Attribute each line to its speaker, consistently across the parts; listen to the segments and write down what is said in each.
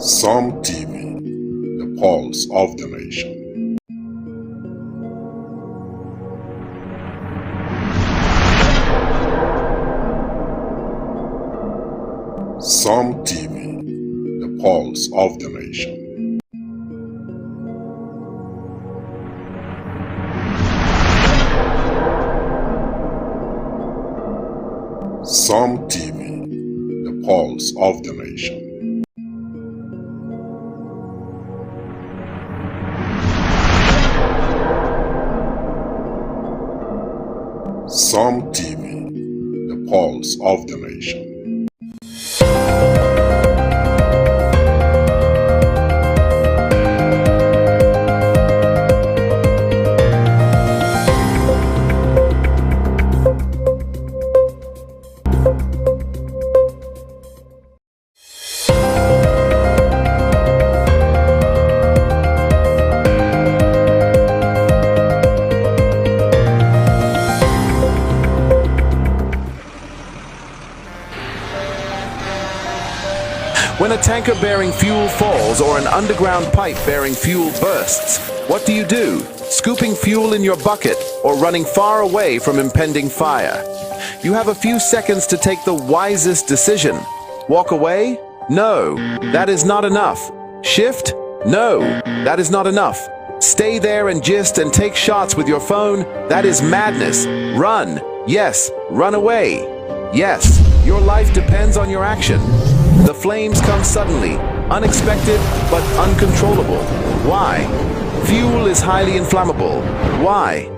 Speaker 1: Some TV, the pulse of the nation. Some TV, the pulse of the nation. Some TV, the pulse of the nation. Some TV, the pulse of the nation.
Speaker 2: When a tanker bearing fuel falls or an underground pipe bearing fuel bursts, what do? Scooping fuel in your bucket or running far away from impending fire? You have a few seconds to take the wisest decision. Walk away? No, that is not enough. Shift? No, that is not enough. Stay there and gist and take shots with your phone? That is madness. Run. Yes, run away. Yes, your life depends on your action. The flames come suddenly, unexpected but uncontrollable. Why? Fuel is highly inflammable. Why?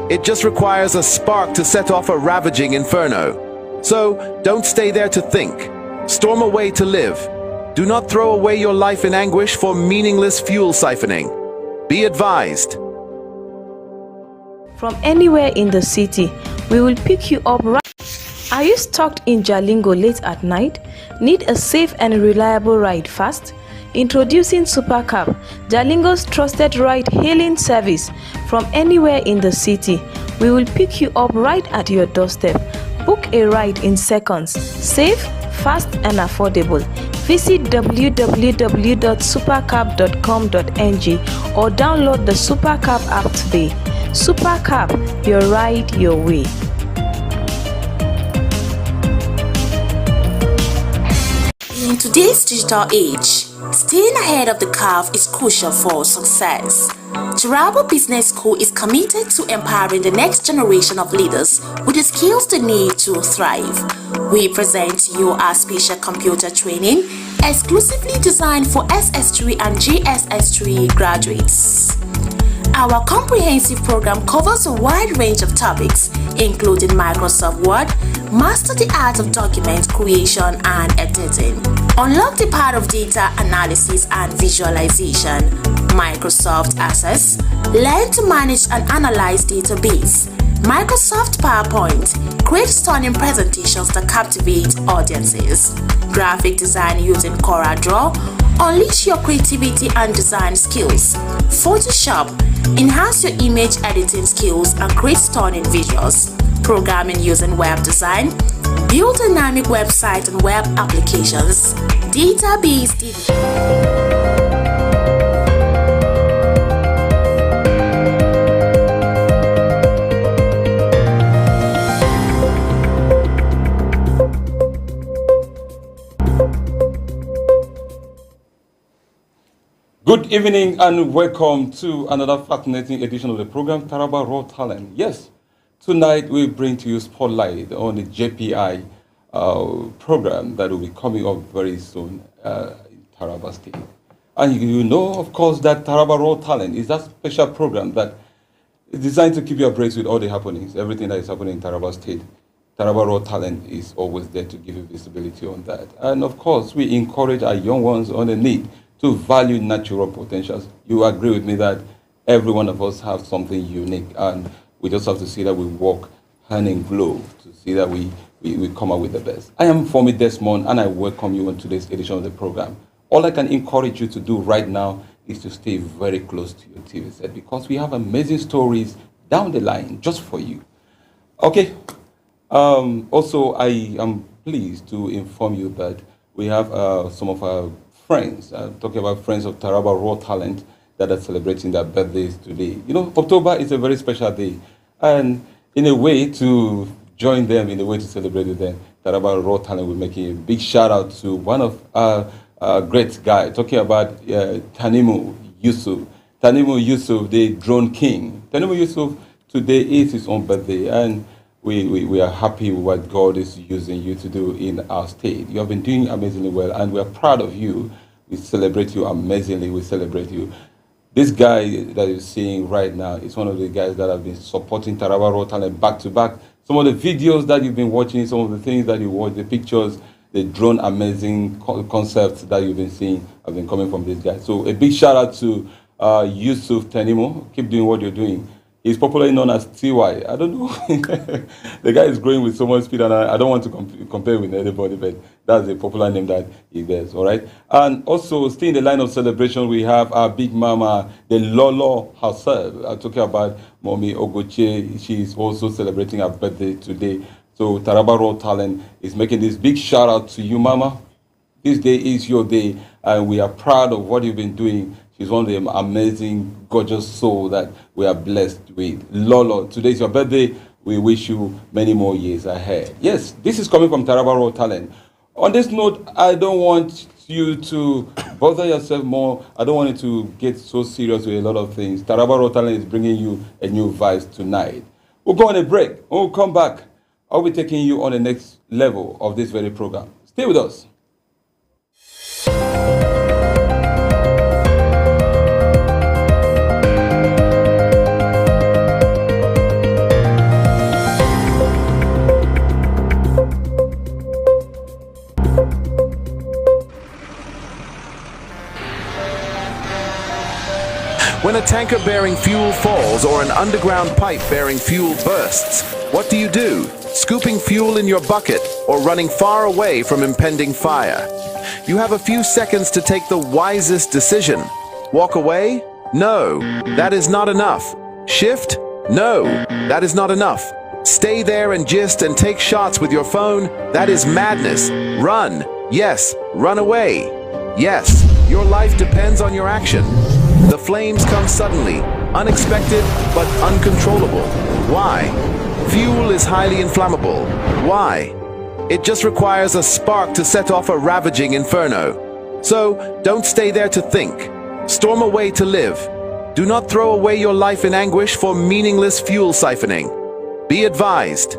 Speaker 2: It just requires a spark to set off a ravaging inferno. So, don't stay there to think. Storm away to live. Do not throw away your life in anguish for meaningless fuel siphoning. Be advised.
Speaker 3: From anywhere in the city, we will pick you up right. Are you stuck in Jalingo late at night? Need a safe and reliable ride fast? Introducing Supercab, Jalingo's trusted ride-hailing service. From anywhere in the city, we will pick you up right at your doorstep. Book a ride in seconds. Safe, fast and affordable. Visit www.supercab.com.ng or download the Supercab app today. Supercab, your ride, your way.
Speaker 4: In today's digital age, staying ahead of the curve is crucial for success. Taraba Business School is committed to empowering the next generation of leaders with the skills they need to thrive. We present to you our special computer training exclusively designed for SS3 and JSS3 graduates. Our comprehensive program covers a wide range of topics, including Microsoft Word, master the art of document creation and editing, unlock the part of data analysis and visualization, Microsoft Access, learn to manage and analyze database, Microsoft PowerPoint, create stunning presentations that captivate audiences, graphic design using CorelDRAW, unleash your creativity and design skills, Photoshop, enhance your image editing skills and create stunning visuals, programming using web design, build dynamic website and web applications, database.
Speaker 5: Good evening and welcome to another fascinating edition of the program, Taraba Raw Talent. Yes, tonight we bring to you spotlight on the JPI program that will be coming up very soon in Taraba State. And you know, of course, that Taraba Raw Talent is that special program that is designed to keep you abreast with all the happenings, everything that is happening in Taraba State. Taraba Raw Talent is always there to give you visibility on that. And of course, we encourage our young ones on the need to value natural potentials. You agree with me that every one of us have something unique, and we just have to see that we work hand in glove to see that we come out with the best. I am Femi Desmond, and I welcome you on today's edition of the program. All I can encourage you to do right now is to stay very close to your TV set, because we have amazing stories down the line just for you. Okay. Also, I am pleased to inform you that we have some of our friends. I'm talking about friends of Taraba Raw Talent that are celebrating their birthdays today. You know, October is a very special day. And in a way to join them, in a way to celebrate with them, Taraba Raw Talent will make a big shout out to one of our great guys, talking about Tanimu Yusuf. Tanimu Yusuf, the drone king. Tanimu Yusuf, today is his own birthday, and we are happy with what God is using you to do in our state. You have been doing amazingly well, and we are proud of you. We celebrate you amazingly. We celebrate you. This guy that you're seeing right now is one of the guys that have been supporting Taraba Raw Talent back to back. Some of the videos that you've been watching, some of the things that you watch, the pictures, the drone amazing concepts that you've been seeing have been coming from this guy. So a big shout out to Yusuf Tanimo. Keep doing what you're doing. He's popularly known as TY. I don't know. The guy is growing with so much speed, and I don't want to compare with anybody, but that's a popular name that he bears, all right? And also, still in the line of celebration, we have our big mama, the Lolo herself. I'm talking about Mommy Ogoche. She's also celebrating her birthday today. So Taraba Raw Talent is making this big shout out to you, mama. This day is your day, and we are proud of what you've been doing. She's one of the amazing, gorgeous soul that we are blessed with. Lolo, today is your birthday. We wish you many more years ahead. Yes, this is coming from Taraba Raw Talent. On this note, I don't want you to bother yourself more. I don't want you to get so serious with a lot of things. Taraba Raw Talent is bringing you a new vibe tonight. We'll go on a break. When we come back, I'll be taking you on the next level of this very program. Stay with us.
Speaker 2: When a tanker bearing fuel falls or an underground pipe bearing fuel bursts, what do you do? Scooping fuel in your bucket or running far away from impending fire? You have a few seconds to take the wisest decision. Walk away? No, that is not enough. Shift? No, that is not enough. Stay there and gist and take shots with your phone? That is madness. Run. Yes, run away. Yes, your life depends on your action. The flames come suddenly, unexpected but uncontrollable. Why? Fuel is highly inflammable. Why? It just requires a spark to set off a ravaging inferno. So, don't stay there to think. Storm away to live. Do not throw away your life in anguish for meaningless fuel siphoning. Be advised.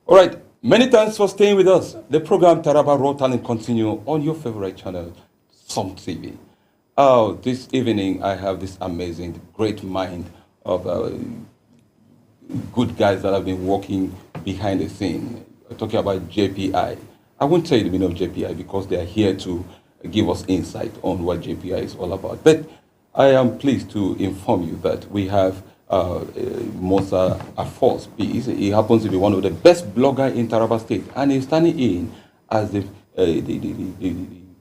Speaker 5: All right, many thanks for staying with us. The program Taraba Raw Talent continue on your favorite channel, Som TV. Oh, this evening I have this amazing, great mind of good guys that have been working behind the scene. I'm talking about JPI. I won't tell you the meaning of JPI because they are here to give us insight on what JPI is all about. But I am pleased to inform you that we have Musa Afos Peace. He happens to be one of the best bloggers in Taraba State, and he's standing in as the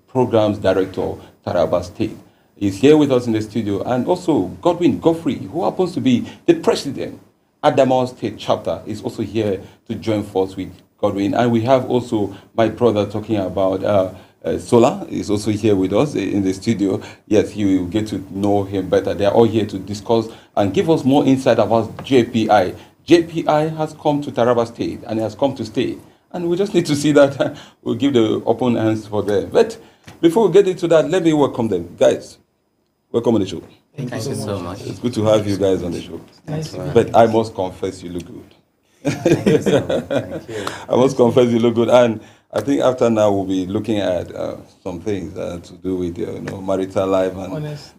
Speaker 5: programs director, Taraba State. He's here with us in the studio, and also Godwin Godfrey, who happens to be the president at Adamawa State chapter, is also here to join force with Godwin. And we have also my brother talking about Sola is also here with us in the studio. Yes, you will get to know him better. They are all here to discuss and give us more insight about JPI. JPI has come to Taraba State and it has come to stay. And we just need to see that. We'll give the open hands for them. But before we get into that, let me welcome them. Guys, welcome on the show.
Speaker 6: Thank you so much.
Speaker 5: It's good to have you guys on the show.
Speaker 6: Thank you.
Speaker 5: But I must confess you look good.
Speaker 6: Thank you so much. Thank you.
Speaker 5: I must confess you look good. And I think after now we'll be looking at some things to do with marital life and
Speaker 6: Honest.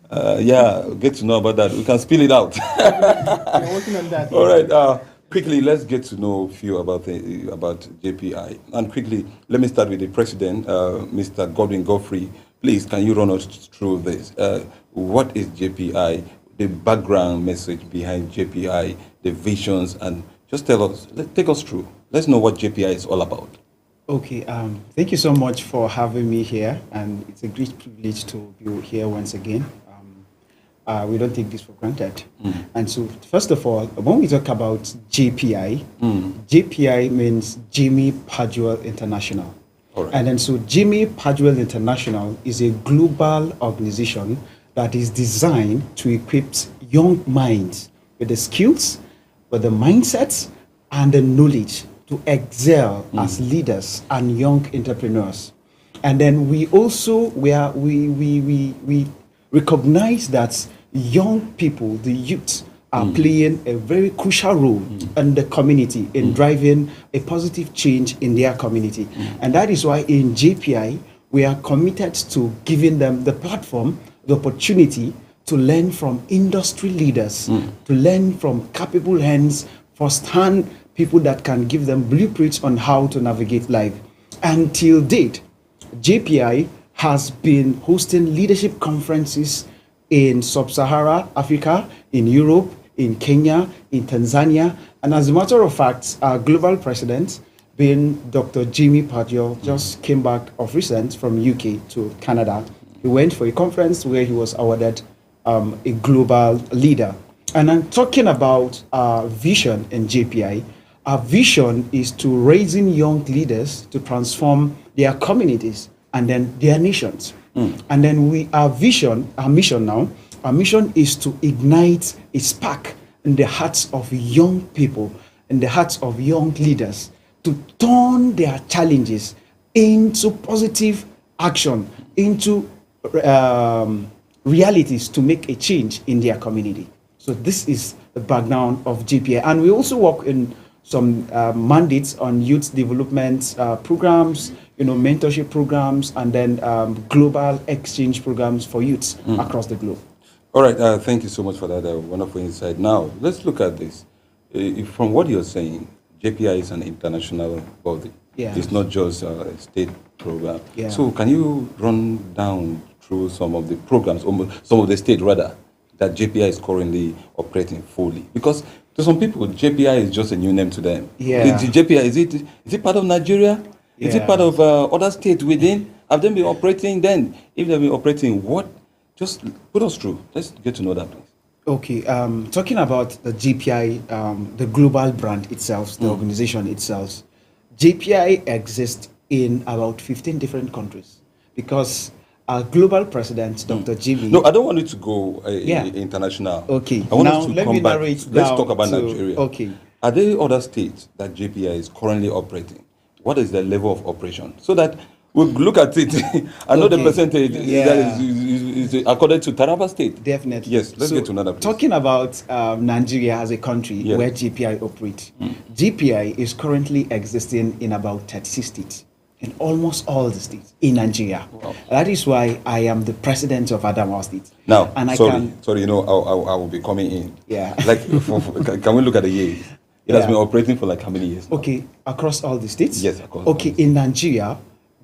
Speaker 5: Get to know about that. We can spill it out.
Speaker 6: We're working on that.
Speaker 5: All right. Quickly, let's get to know a few about JPI. And quickly, let me start with the president, Mr. Godwin Godfrey. Please, can you run us through this? What is JPI? The background message behind JPI, the visions, and just take us through. Let's know what JPI is all about.
Speaker 6: Okay, thank you so much for having me here, and it's a great privilege to be here once again. We don't take this for granted. And so, first of all, when we talk about JPI, JPI means Jimmy Paduel International.
Speaker 5: All right.
Speaker 6: And then so Jimmy Paduel International is a global organization that is designed to equip young minds with the skills, with the mindsets, and the knowledge to excel as leaders and young entrepreneurs. And then we also we recognize that young people, the youth, are playing a very crucial role in the community in driving a positive change in their community. And that is why in JPI, we are committed to giving them the platform, the opportunity to learn from industry leaders, to learn from capable hands, first-hand people that can give them blueprints on how to navigate life. Until date, JPI has been hosting leadership conferences in Sub-Saharan Africa, in Europe, in Kenya, in Tanzania. And as a matter of fact, our global president, being Dr. Jimmy Paduel, just came back of recent from UK to Canada. He went for a conference where he was awarded a global leader. And I'm talking about our vision in JPI. Our vision is to raising young leaders to transform their communities and then their nations. And then our mission is to ignite a spark in the hearts of young people, in the hearts of young leaders, to turn their challenges into positive action, into realities to make a change in their community. So this is the background of JPI. And we also work in some mandates on youth development programs, mentorship programs, and then global exchange programs for youths across the globe.
Speaker 5: All right, thank you so much for that wonderful insight. Now, let's look at this. From what you're saying, JPI is an international body.
Speaker 6: Yeah.
Speaker 5: It's not just a state program.
Speaker 6: Yeah.
Speaker 5: So can you run down through some of the programs, some of the state rather, that JPI is currently operating fully? Because to some people, JPI is just a new name to them.
Speaker 6: Yeah.
Speaker 5: The JPI, is it part of Nigeria? Is it part of other states within? Have they been operating then? If they've been operating, what? Just put us through. Let's get to know that, please.
Speaker 6: Okay, talking about the JPI, the global brand itself, the organization itself, JPI exists in about 15 different countries because our global president, Dr. Jimmy.
Speaker 5: No, I don't want you to go international.
Speaker 6: Okay,
Speaker 5: I want
Speaker 6: now
Speaker 5: us to
Speaker 6: let
Speaker 5: come
Speaker 6: me
Speaker 5: back.
Speaker 6: narrate
Speaker 5: Let's
Speaker 6: down
Speaker 5: talk about
Speaker 6: to-
Speaker 5: Nigeria.
Speaker 6: Okay.
Speaker 5: Are there other states that JPI is currently operating? What is the level of operation? So that we'll look at it. I know the
Speaker 6: Okay.
Speaker 5: percentage
Speaker 6: Yeah.
Speaker 5: that is according to Taraba State.
Speaker 6: Definitely.
Speaker 5: Yes, let's
Speaker 6: So,
Speaker 5: get to another place.
Speaker 6: Talking about Nigeria as a country
Speaker 5: Yeah.
Speaker 6: where JPI operates, JPI is currently existing in about 36 states, in almost all the states in Nigeria.
Speaker 5: Wow.
Speaker 6: That is why I am the president of Adamawa State.
Speaker 5: Now,
Speaker 6: and I
Speaker 5: sorry, I will be coming in.
Speaker 6: Yeah.
Speaker 5: Like, can we look at the years? It has
Speaker 6: Yeah.
Speaker 5: been operating for like how many years now?
Speaker 6: Okay, across all the states?
Speaker 5: Yes, across all
Speaker 6: Okay,
Speaker 5: the
Speaker 6: in Nigeria,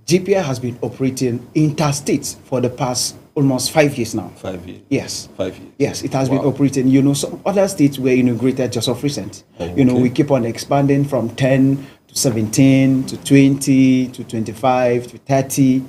Speaker 6: JPI has been operating interstate for the past almost 5 years now.
Speaker 5: 5 years.
Speaker 6: Yes.
Speaker 5: 5 years.
Speaker 6: Yes, it has
Speaker 5: Wow.
Speaker 6: been operating. Some other states were integrated just of recent.
Speaker 5: Oh,
Speaker 6: Okay.
Speaker 5: okay.
Speaker 6: We keep on expanding from 10 to 17 to 20 to 25 to 30.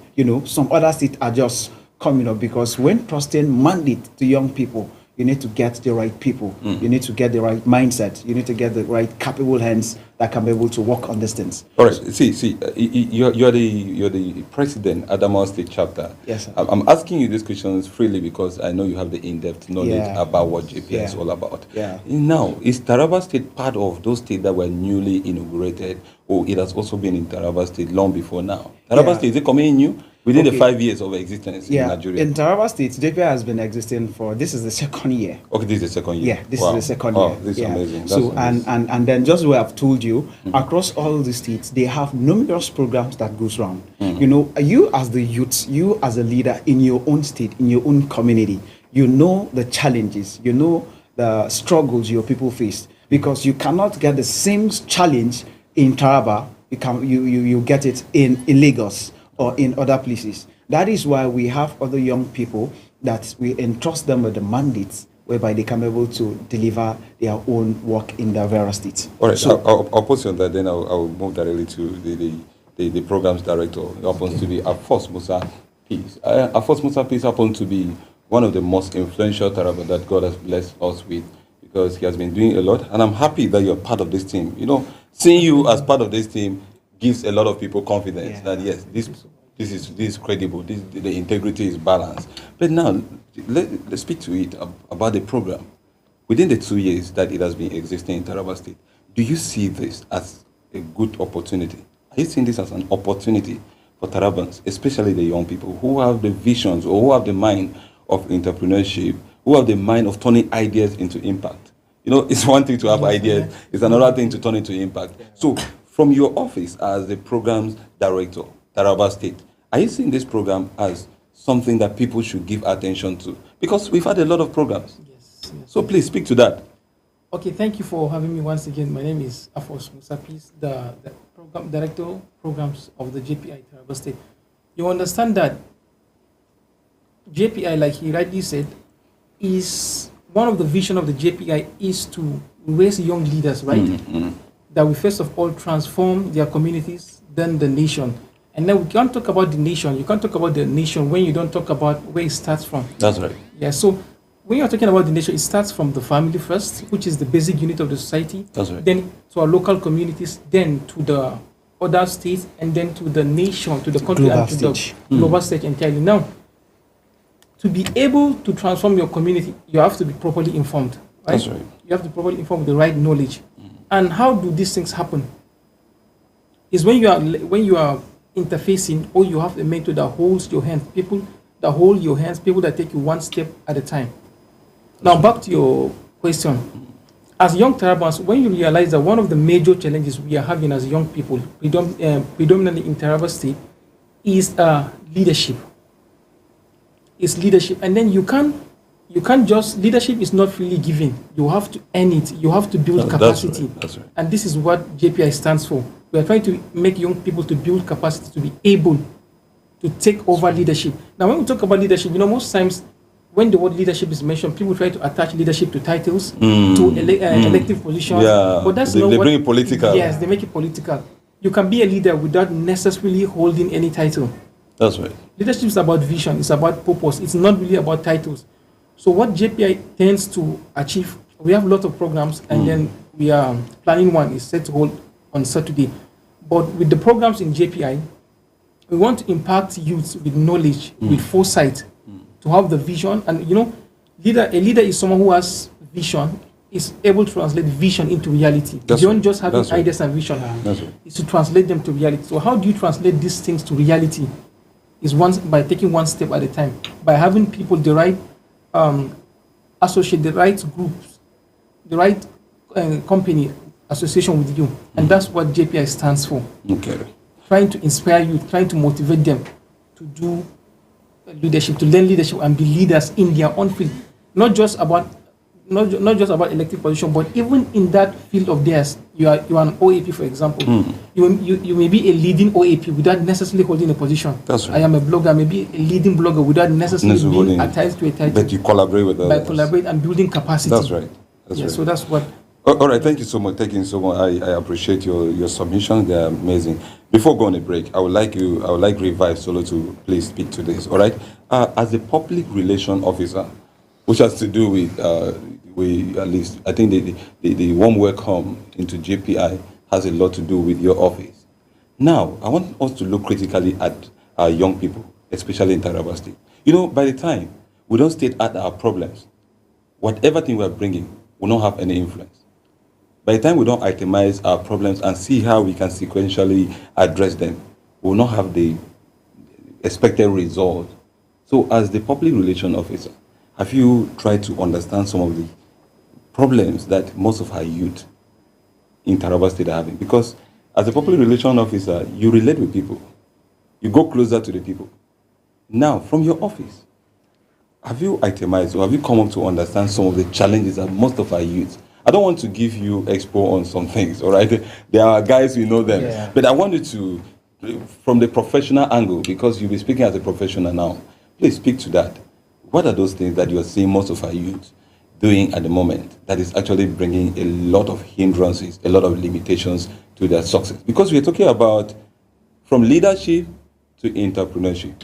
Speaker 6: Some other states are just coming up because when trusting mandate to young people, you need to get the right people. You need to get the right mindset. You need to get the right capable hands that can be able to work on these things.
Speaker 5: All right. See. You're the president, Adamawa State chapter.
Speaker 6: Yes, sir.
Speaker 5: I'm asking you these questions freely because I know you have the in-depth knowledge
Speaker 6: Yeah.
Speaker 5: about what JPI is
Speaker 6: Yeah.
Speaker 5: all about.
Speaker 6: Yeah.
Speaker 5: Now, is Taraba State part of those states that were newly inaugurated, or it has also been in Taraba State long before now? Taraba
Speaker 6: Yeah.
Speaker 5: State, is it coming in new? Within the
Speaker 6: Okay.
Speaker 5: 5 years of existence in Nigeria.
Speaker 6: In Taraba State, JPI has been existing for, this is the second year.
Speaker 5: Okay, this is the second year.
Speaker 6: Yeah, this
Speaker 5: Wow.
Speaker 6: is the second
Speaker 5: Wow,
Speaker 6: year.
Speaker 5: this is
Speaker 6: Yeah.
Speaker 5: amazing. That's
Speaker 6: So
Speaker 5: amazing.
Speaker 6: and then just what I've told you, across all the states, they have numerous programs that goes around. You know, you as the youth, you as a leader in your own state, in your own community, you know the challenges, you know the struggles your people face, because you cannot get the same challenge in Taraba. You get it in Lagos or in other places. That is why we have other young people that we entrust them with the mandates whereby they can be able to deliver their own work in their various states.
Speaker 5: All right,
Speaker 6: So,
Speaker 5: I'll put you on that, then I'll move directly to the programs director. It happens to be Afos Musa Peace. Afos Musa Peace happens to be one of the most influential Taraba that God has blessed us with, because he has been doing a lot, and I'm happy that you're part of this team. You know, seeing you as part of this team gives a lot of people confidence that yes, this is credible, the integrity is balanced. But now, let's speak to it about the program. Within the 2 years that it has been existing in Taraba State, do you see this as a good opportunity? Are you seeing this as an opportunity for Tarabans, especially the young people who have the visions or who have the mind of entrepreneurship, who have the mind of turning ideas into impact? You know, it's one thing to have ideas, it's another thing to turn into impact. So, from your office as the programs director, Taraba State, are you seeing this program as something that people should give attention to? Because we've had a lot of programs.
Speaker 7: Yes.
Speaker 5: So please speak to that.
Speaker 7: Okay, thank you for having me once again. My name is Afos Musapis, the program director programs of the JPI Taraba State. You understand that JPI, like he rightly said, is one of the vision of the JPI is to raise young leaders, right? That we first of all transform their communities, then the nation. And then we can't talk about the nation. You can't talk about the nation when you don't talk about where it starts from.
Speaker 5: That's right.
Speaker 7: Yeah, so when you're talking about the nation, it starts from the family first, which is the basic unit of the society.
Speaker 5: That's right.
Speaker 7: Then to our local communities, then to the other states, and then to the nation, to the country,
Speaker 6: Global
Speaker 7: and to
Speaker 6: stage.
Speaker 7: the global stage entirely. Now, to be able to transform your community, you have to be properly informed. Right?
Speaker 5: That's right.
Speaker 7: You have to be properly informed with the right knowledge. And how do these things happen? Is when you are interfacing, or you have a mentor that holds your hand, people that hold your hands, people that take you one step at a time. Now back to your question. As young Tarabans, when you realize that one of the major challenges we are having as young people, predominantly in Taraba State, is leadership. It's leadership, and then you can't just, leadership is not freely given. You have to earn it. You have to build capacity.
Speaker 5: That's right.
Speaker 7: And this is what JPI stands for. We are trying to make young people to build capacity to be able to take over leadership. Now, when we talk about leadership, you know, most times when the word leadership is mentioned, people try to attach leadership to titles, to elective positions.
Speaker 5: Yeah,
Speaker 7: but that's
Speaker 5: they
Speaker 7: not what,
Speaker 5: bring it political.
Speaker 7: Yes, they make it political. You can be a leader without necessarily holding any title.
Speaker 5: That's right.
Speaker 7: Leadership is about vision. It's about purpose. It's not really about titles. So what JPI tends to achieve, we have a lot of programs, and then we are planning one is set to hold on Saturday. But with the programs in JPI, we want to impact youth with knowledge, with foresight, to have the vision. And you know, a leader is someone who has vision, is able to translate vision into reality.
Speaker 5: That's
Speaker 7: Beyond
Speaker 5: right.
Speaker 7: just having
Speaker 5: That's right.
Speaker 7: ideas and vision,
Speaker 5: That's right.
Speaker 7: is to translate them to reality. So how do you translate these things to reality? Is by taking one step at a time, by having people the right associate, the right groups, the right company association with you, and that's what JPI stands for.
Speaker 5: Okay.
Speaker 7: Trying to inspire you, trying to motivate them to do leadership, to learn leadership and be leaders in their own field, not just about elective position, but even in that field of theirs. You are an OAP, for example. You may be a leading OAP without necessarily holding a position.
Speaker 5: That's right.
Speaker 7: I am a blogger, maybe a leading blogger without necessarily being
Speaker 5: holding-
Speaker 7: attached to a title.
Speaker 5: But you collaborate with
Speaker 7: By
Speaker 5: others.
Speaker 7: collaborate and building capacity.
Speaker 5: That's right. That's
Speaker 7: Yeah,
Speaker 5: right.
Speaker 7: so that's what.
Speaker 5: All right, thank you so much. Thank you so much. I appreciate your submissions. They're amazing. Before going on a break, I would like Revive Solo to please speak to this. All right, as a public relation officer, which has to do with at least I think the warm welcome into JPI has a lot to do with your office. Now, I want us to look critically at our young people, especially in Taraba State. You know, by the time we don't state out our problems, whatever thing we're bringing will not have any influence. By the time we don't itemize our problems and see how we can sequentially address them, we will not have a expected result. So as the public relation officer, have you tried to understand some of the problems that most of our youth in Taraba State are having? Because as a public relation officer, you relate with people. You go closer to the people. Now, from your office, have you itemized or have you come up to understand some of the challenges that most of our youth? I don't want to give you expo on some things, all right? There are guys, we know them.
Speaker 6: Yeah.
Speaker 5: But I wanted to, from the professional angle, because you'll be speaking as a professional now, please speak to that. What are those things that you're seeing most of our youth doing at the moment that is actually bringing a lot of hindrances, a lot of limitations to their success? Because we're talking about from leadership to entrepreneurship.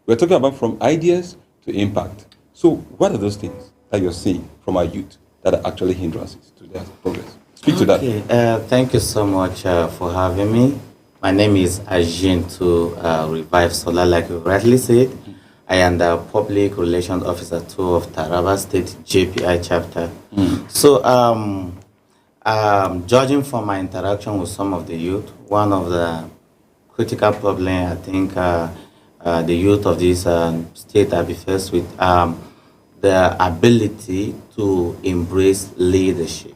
Speaker 5: We're talking about from ideas to impact. So what are those things that you're seeing from our youth that are actually hindrances to their progress? Speak to that.
Speaker 8: Thank you so much for having me. My name is Ajin to Revive Solar, like you rightly said. I am the Public Relations Officer 2 of Taraba State JPI chapter. So, judging from my interaction with some of the youth, one of the critical problems I think the youth of this state are faced with the ability to embrace leadership.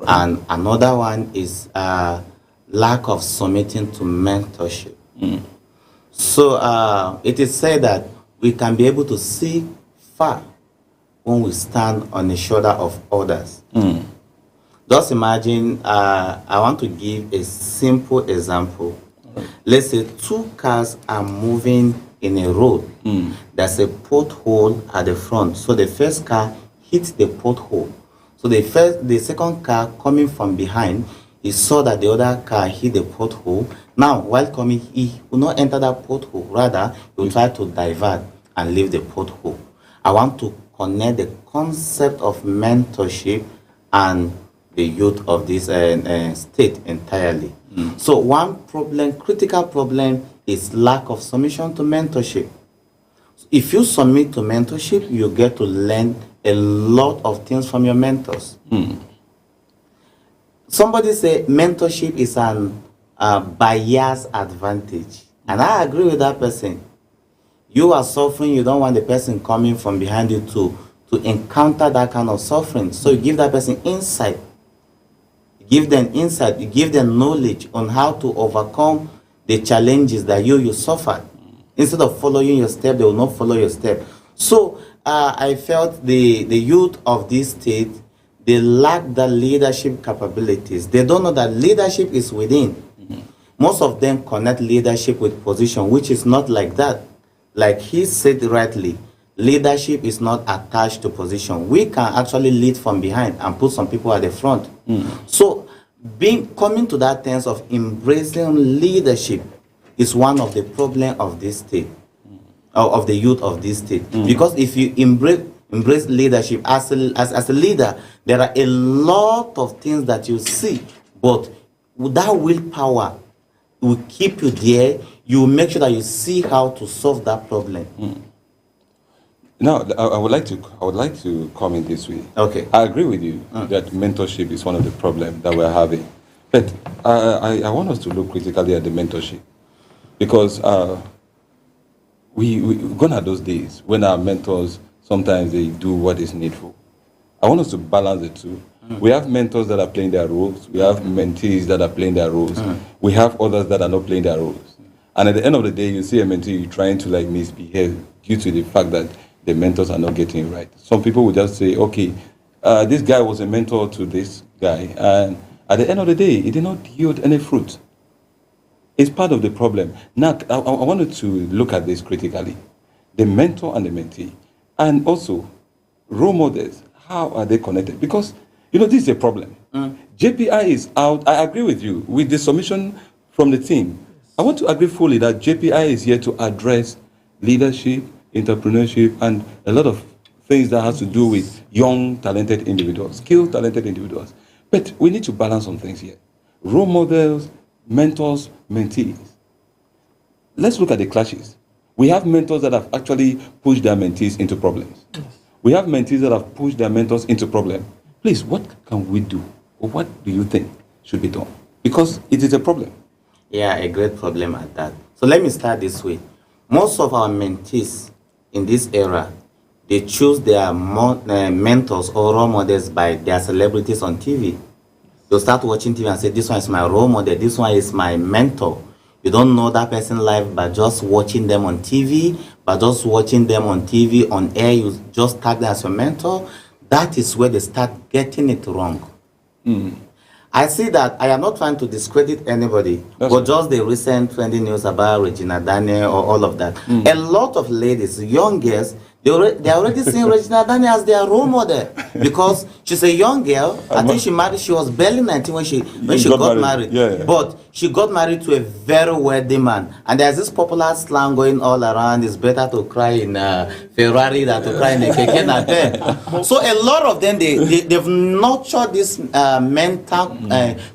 Speaker 8: And another one is lack of submitting to mentorship. So it is said that we can be able to see far when we stand on the shoulder of others. Just imagine, I want to give a simple example. Let's say two cars are moving in a road. There's a pothole at the front. So the first car hits the pothole. So the second car coming from behind, he saw that the other car hit the pothole. Now, while coming, he will not enter that pothole. Rather, he will try to divert and leave the pothole. I want to connect the concept of mentorship and the youth of this state entirely. So one problem, critical problem, is lack of submission to mentorship. If you submit to mentorship, you get to learn a lot of things from your mentors. Somebody say mentorship is an bias advantage. And I agree with that person. You are suffering, you don't want the person coming from behind you to encounter that kind of suffering. So you give that person insight. You give them insight, you give them knowledge on how to overcome the challenges that you suffered. Instead of following your step, they will not follow your step. So I felt the youth of this state, they lack the leadership capabilities. They don't know that leadership is within. Most of them connect leadership with position, which is not like that. Like he said rightly, leadership is not attached to position. We can actually lead from behind and put some people at the front. So coming to that sense of embracing leadership is one of the problems of this state, of the youth of this state. Because if you embrace leadership as a leader, there are a lot of things that you see, but without willpower, it will keep you there. You will make sure that you see how to solve that problem.
Speaker 5: Now, I would like to comment this way.
Speaker 8: Okay.
Speaker 5: I agree with you that mentorship is one of the problems that we're having. But I want us to look critically at the mentorship. Because we've gone at those days when our mentors, sometimes they do what is needful. I want us to balance the two. We have mentors that are playing their roles. We have mentees that are playing their roles. We have others that are not playing their roles. And at the end of the day, you see a mentee trying to misbehave due to the fact that the mentors are not getting it right. Some people will just say, okay, this guy was a mentor to this guy. And at the end of the day, it did not yield any fruit. It's part of the problem. Now, I wanted to look at this critically. The mentor and the mentee. And also, role models, how are they connected? Because, this is a problem. JPI is out. I agree with you. With the submission from the team, I want to agree fully that JPI is here to address leadership, entrepreneurship, and a lot of things that has to do with young, talented individuals, skilled, talented individuals. But we need to balance some things here. Role models, mentors, mentees. Let's look at the clashes. We have mentors that have actually pushed their mentees into problems. Yes. We have mentees that have pushed their mentors into problems. Please, what can we do? Or what do you think should be done? Because it is a problem.
Speaker 8: Yeah, a great problem at that. So let me start this way. Most of our mentees in this era, they choose their mentors or role models by their celebrities on TV. They'll start watching TV and say, this one is my role model, this one is my mentor. You don't know that person live by just watching them on TV, by just watching them on TV, on air, you just tag them as your mentor. That is where they start getting it wrong. I see that. I am not trying to discredit anybody, but just the recent trending news about Regina Daniel or all of that. A lot of ladies, young girls, they are already seeing Regina Daniel as their role model because she's a young girl. I think she married. She was barely 19 when she got married. Yeah. But she got married to a very wealthy man. And there's this popular slang going all around: it's better to cry in a Ferrari than to cry in a keke nape. So a lot of them they've nurtured this mental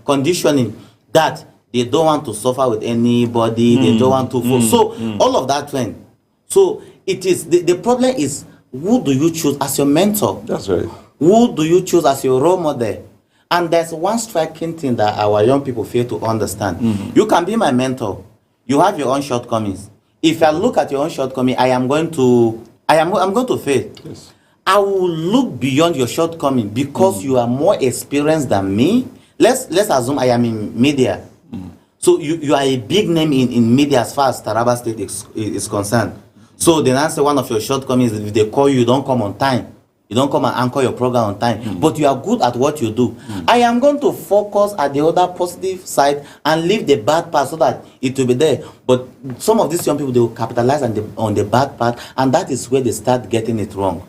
Speaker 8: conditioning that they don't want to suffer with anybody. They don't want to fall. So all of that trend. So it is the problem is, who do you choose as your mentor?
Speaker 5: That's right.
Speaker 8: Who do you choose as your role model? And there's one striking thing that our young people fail to understand. You can be my mentor. You have your own shortcomings. If I look at your own shortcomings, I'm going to fail.
Speaker 5: Yes.
Speaker 8: I will look beyond your shortcoming because you are more experienced than me. Let's assume I am in media. So you are a big name in media as far as Taraba State is concerned. So then answer one of your shortcomings is if they call you, you don't come on time. You don't come and anchor your program on time. But you are good at what you do. I am going to focus at the other positive side and leave the bad part so that it will be there. But some of these young people, they will capitalize on the bad part, and that is where they start getting it wrong.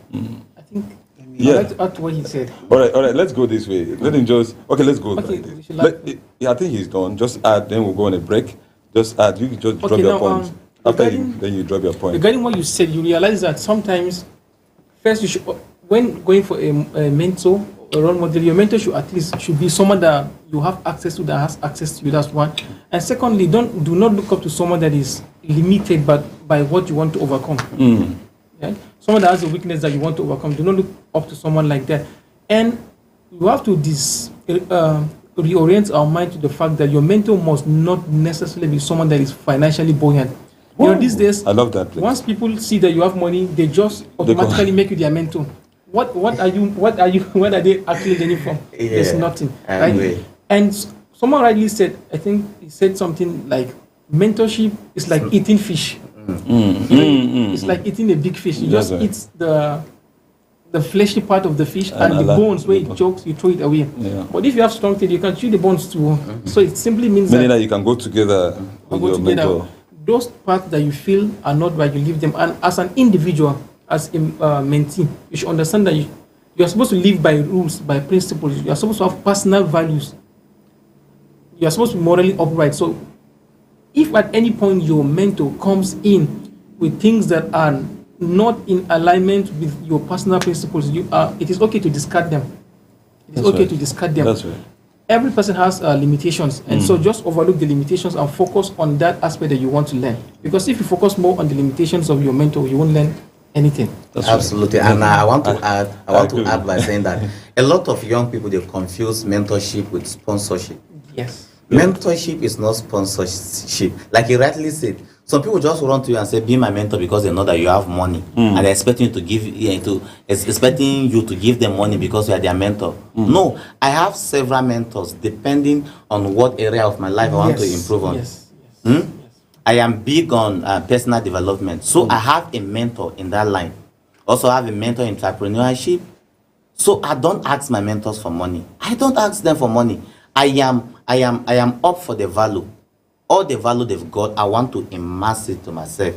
Speaker 7: I think I'd
Speaker 5: Yeah.
Speaker 7: like to add to what he said.
Speaker 5: All right, let's go this way. Let him just, okay, let's go.
Speaker 7: Okay,
Speaker 5: Like
Speaker 7: we
Speaker 5: this.
Speaker 7: should like-
Speaker 5: Yeah, I think he's done. Just add, then we'll go on a break. Just add, you can just drop
Speaker 7: Okay,
Speaker 5: your
Speaker 7: now,
Speaker 5: point. After
Speaker 7: regarding-
Speaker 5: then you drop your point.
Speaker 7: Regarding what you said, you realize that sometimes, first you should, when going for a mentor, a role model, your mentor should be someone that you have access to, that has access to you. That's one. And secondly, do not look up to someone that is limited by what you want to overcome. Yeah? Someone that has a weakness that you want to overcome. Do not look up to someone like that. And you have to reorient our mind to the fact that your mentor must not necessarily be someone that is financially buoyant. You know, these days,
Speaker 5: I love that.
Speaker 7: once people see that you have money, they just automatically make you their mentor. What are they actually learning from? There's nothing.
Speaker 8: I agree.
Speaker 7: Right? And someone rightly said, I think he said something like, mentorship is like eating fish. It's like eating a big fish. You just eat the fleshy part of the fish and the bones, where it chokes, you throw it away.
Speaker 5: Yeah.
Speaker 7: But if you have strong teeth, you can chew the bones too. So it simply means
Speaker 5: Meaning that you can go together with your mentor.
Speaker 7: Those parts that you feel are not right, you leave them. And as an individual, as a mentee, you should understand that you are supposed to live by rules, by principles. You are supposed to have personal values. You are supposed to be morally upright. So if at any point your mentor comes in with things that are not in alignment with your personal principles, it is okay to discard them. It is okay to discard them.
Speaker 5: That's right.
Speaker 7: Every person has limitations, and so just overlook the limitations and focus on that aspect that you want to learn. Because if you focus more on the limitations of your mentor, you won't learn anything.
Speaker 5: That's
Speaker 8: Absolutely.
Speaker 5: right.
Speaker 8: And I want to add
Speaker 5: agree.
Speaker 8: by saying that a lot of young people, they confuse mentorship with sponsorship.
Speaker 7: Yes.
Speaker 8: Mentorship is not sponsorship. Like you rightly said, some people just run to you and say, be my mentor, because they know that you have money and they're expecting you to give them money because you are their mentor. No, I have several mentors depending on what area of my life I want to improve on.
Speaker 7: Yes.
Speaker 8: I am big on personal development, so I have a mentor in that line. Also, I have a mentor in entrepreneurship. So I don't ask my mentors for money. I don't ask them for money. I am up for the value. All the value they've got, I want to immerse it to myself.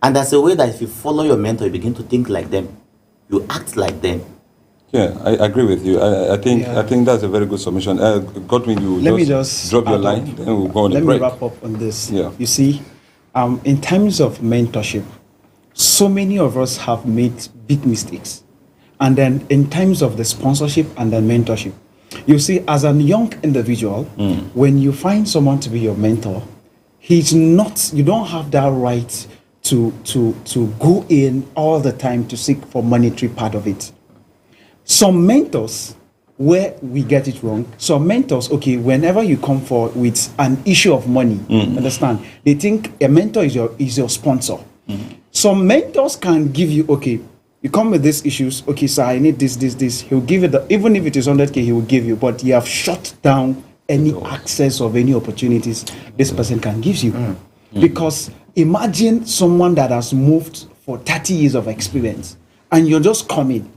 Speaker 8: And there's a way that if you follow your mentor, you begin to think like them. You act like them.
Speaker 5: Yeah, I agree with you. I think that's a very good submission. Godwin,
Speaker 6: Let me just
Speaker 5: drop your
Speaker 6: add
Speaker 5: line,
Speaker 6: up.
Speaker 5: then we'll go on
Speaker 6: Let
Speaker 5: the
Speaker 6: me
Speaker 5: break.
Speaker 6: wrap up on this.
Speaker 5: Yeah.
Speaker 6: You see, in terms of mentorship, so many of us have made big mistakes. And then in terms of the sponsorship and the mentorship, you see, as a young individual, when you find someone to be your mentor, you don't have that right to go in all the time to seek for monetary part of it. Some mentors where we get it wrong. So mentors, okay, whenever you come forward with an issue of money, understand, they think a mentor is your sponsor. Some mentors can give you, okay, you come with these issues, okay, sir, I need this. He'll give it, even if it is 100K, he will give you, but you have shut down any access of any opportunities this person can give you. Because imagine someone that has moved for 30 years of experience and you're just coming.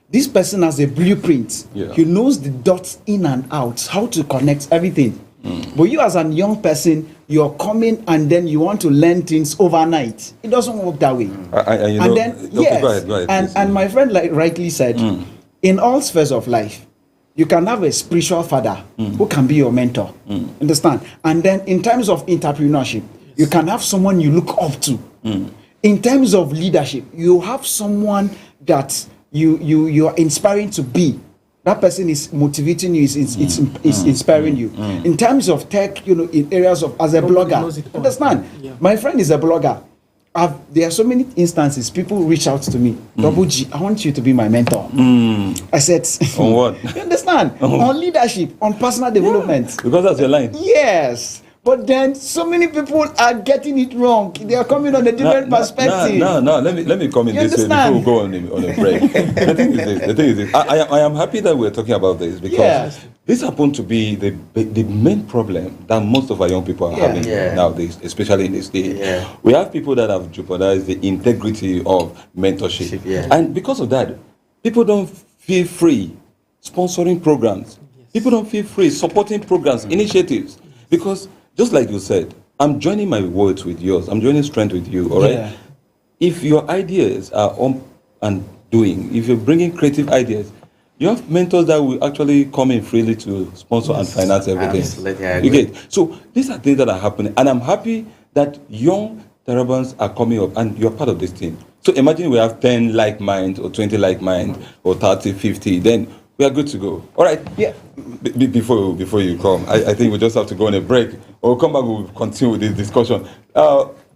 Speaker 6: This person has a blueprint. He knows the dots in and out, how to connect everything. But you as a young person, you're coming and then you want to learn things overnight. It doesn't work that way. Go ahead, and my friend like rightly said, in all spheres of life, you can have a spiritual father who can be your mentor. Understand? And then in terms of entrepreneurship, you can have someone you look up to. In terms of leadership, you have someone that you are inspiring to be. That person is motivating you, is inspiring you. In terms of tech, in areas of, as a blogger, understand? My friend is a blogger. There are so many instances, people reach out to me, Double G, I want you to be my mentor. I said,
Speaker 5: on what?
Speaker 6: You understand? On leadership, on personal development.
Speaker 5: Because that's your line.
Speaker 6: Yes. But then so many people are getting it wrong. They are coming on a different perspective.
Speaker 5: No. Let me come in this way before we go on a break. The thing is this. I am happy that we're talking about this because this happens to be the main problem that most of our young people are having nowadays, especially in this day. We have people that have jeopardized the integrity of mentorship. And because of that, people don't feel free sponsoring programs. People don't feel free supporting programs, initiatives. Because just like you said, I'm joining my words with yours. I'm joining strength with you, all right? If your ideas are on and doing, if you're bringing creative ideas, you have mentors that will actually come in freely to sponsor and finance everything.
Speaker 8: Absolutely, I agree.
Speaker 5: You get? So these are things that are happening. And I'm happy that young Tarabans are coming up and you're part of this team. So imagine we have 10 like minds or 20 like minds or 30, 50, then we are good to go. All right.
Speaker 6: Yeah.
Speaker 5: Before you come, I think we just have to go on a break. We'll come back, we'll continue with this discussion.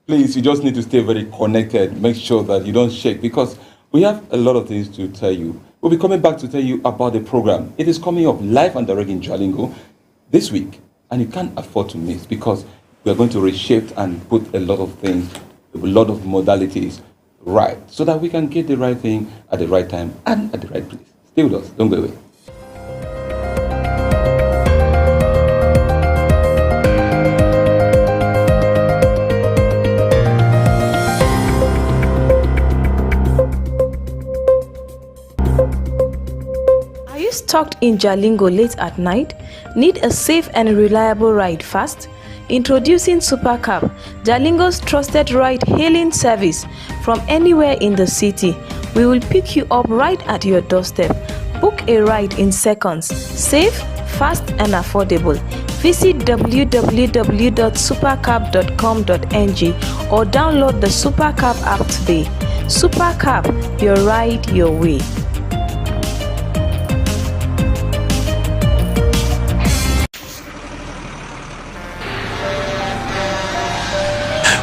Speaker 5: Please, you just need to stay very connected. Make sure that you don't shake because we have a lot of things to tell you. We'll be coming back to tell you about the program. It is coming up live and direct in Jalingo this week. And you can't afford to miss because we are going to reshape and put a lot of things, a lot of modalities right so that we can get the right thing at the right time and at the right place. Stay with us. Don't go away.
Speaker 3: Are you stuck in Jalingo late at night? Need a safe and reliable ride fast? Introducing Supercab, Jalingo's trusted ride-hailing service from anywhere in the city. We will pick you up right at your doorstep. Book a ride in seconds. Safe, fast, and affordable. Visit www.supercab.com.ng or download the Supercab app today. Supercab, your ride, your way.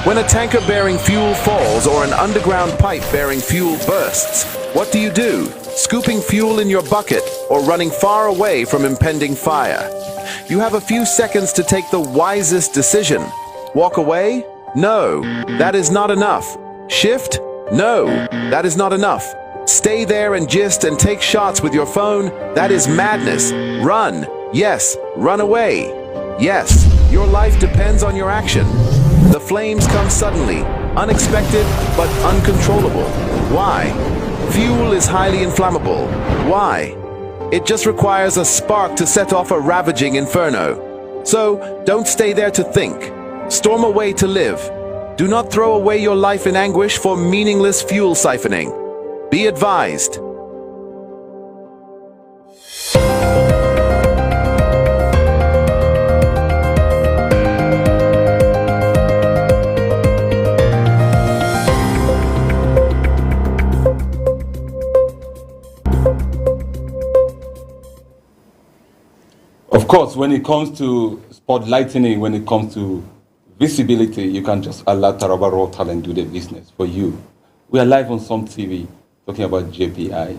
Speaker 2: When a tanker bearing fuel falls or an underground pipe bearing fuel bursts, what do you do? Scooping fuel in your bucket or running far away from impending fire? You have a few seconds to take the wisest decision. Walk away? No, that is not enough. Shift? No, that is not enough. Stay there and gist and take shots with your phone? That is madness. Run. Yes, run away. Yes, your life depends on your action. The flames come suddenly, unexpected but uncontrollable. Why? Fuel is highly inflammable. Why? It just requires a spark to set off a ravaging inferno. So, don't stay there to think. Storm away to live. Do not throw away your life in anguish for meaningless fuel siphoning. Be advised.
Speaker 5: Of course, when it comes to spotlighting, when it comes to visibility, you can just allow Taraba Raw Talent do the business for you. We are live on Some TV talking about JPI.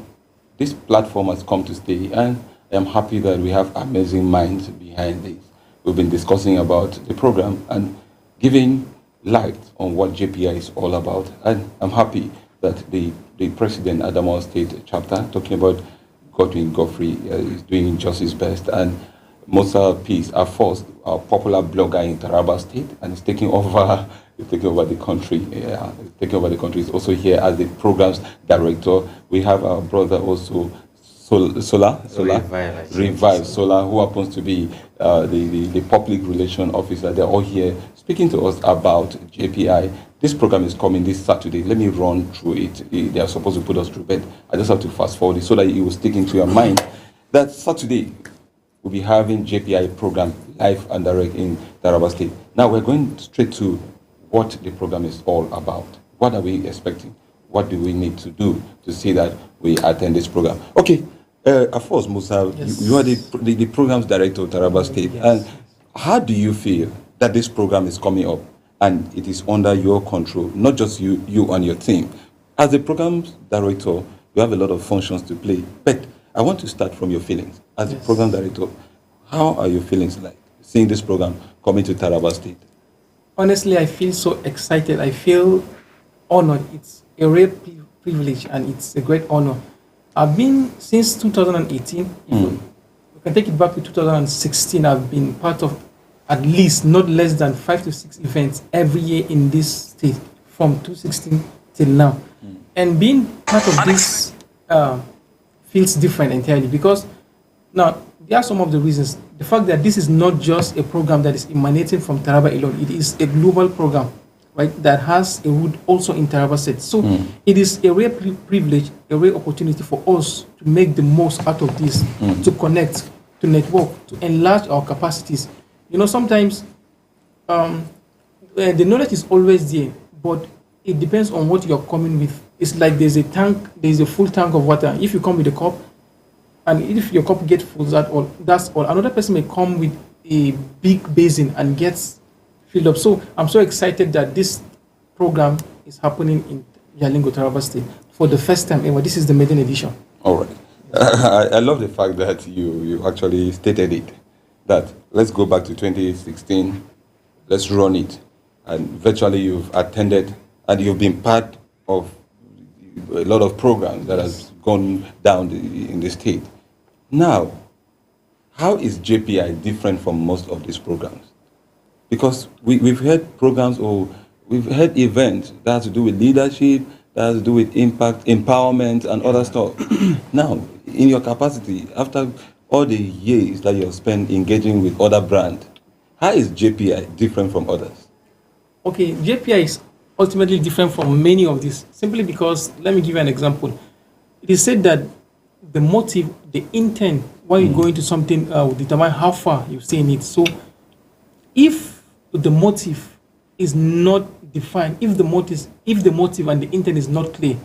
Speaker 5: This platform has come to stay, and I am happy that we have amazing minds behind this. We've been discussing about the program and giving light on what JPI is all about. And I'm happy that the president, Adamawa State chapter, talking about Godwin Godfrey, is doing just his best. And Musa Peace, our first popular blogger in Taraba State, and is taking over. He's taking over the country. Yeah, he's taking over the country. He's also here as the programs director. We have our brother also, Revive Solar, who happens to be the public relation officer. They're all here speaking to us about JPI. This program is coming this Saturday. Let me run through it. They are supposed to put us through, but I just have to fast forward it so that it will stick into your mind. That Saturday, we'll be having JPI program live and direct in Taraba State. Now we're going straight to what the program is all about. What are we expecting? What do we need to do to see that we attend this program? Okay, of course, Musa,
Speaker 7: Yes.
Speaker 5: you are the programs director of Taraba State.
Speaker 7: Yes.
Speaker 5: And how do you feel that this program is coming up and it is under your control, not just you and your team? As the programs director, you have a lot of functions to play. But I want to start from your feelings. As the
Speaker 7: Yes.
Speaker 5: program director, how are your feelings like seeing this program coming to Taraba State?
Speaker 7: Honestly, I feel so excited. I feel honored. It's a rare privilege and it's a great honor. I've been since 2018. We can take it back to 2016. I've been part of at least not less than 5 to 6 events every year in this state from 2016 till now. And being part of this feels different entirely because now there are some of the reasons. The fact that this is not just a program that is emanating from Taraba alone, it is a global program, right, that has a root also in Taraba State. So it is a rare privilege, a rare opportunity for us to make the most out of this, to connect, to network, to enlarge our capacities. You know, sometimes the knowledge is always there, but it depends on what you're coming with. It's like there's a full tank of water. If you come with a cup, and if your cup gets full, that's all. Another person may come with a big basin and gets filled up. So I'm so excited that this program is happening in Jalingo, Taraba State for the first time ever. This is the maiden edition.
Speaker 5: All right. I love the fact that you actually stated it, that let's go back to 2016, let's run it. And virtually you've attended and you've been part of a lot of programs that has gone down in the state. Now, how is JPI different from most of these programs? Because we've had programs or we've had events that has to do with leadership, that has to do with impact, empowerment, and other stuff. Now, in your capacity, after all the years that you have spent engaging with other brands, how is JPI different from others?
Speaker 7: Okay, JPI is ultimately different from many of these, simply because, let me give you an example. It is said that the motive, the intent, why you go into something will determine how far you stay in it. So if the motive is not defined, if the motive and the intent is not clear,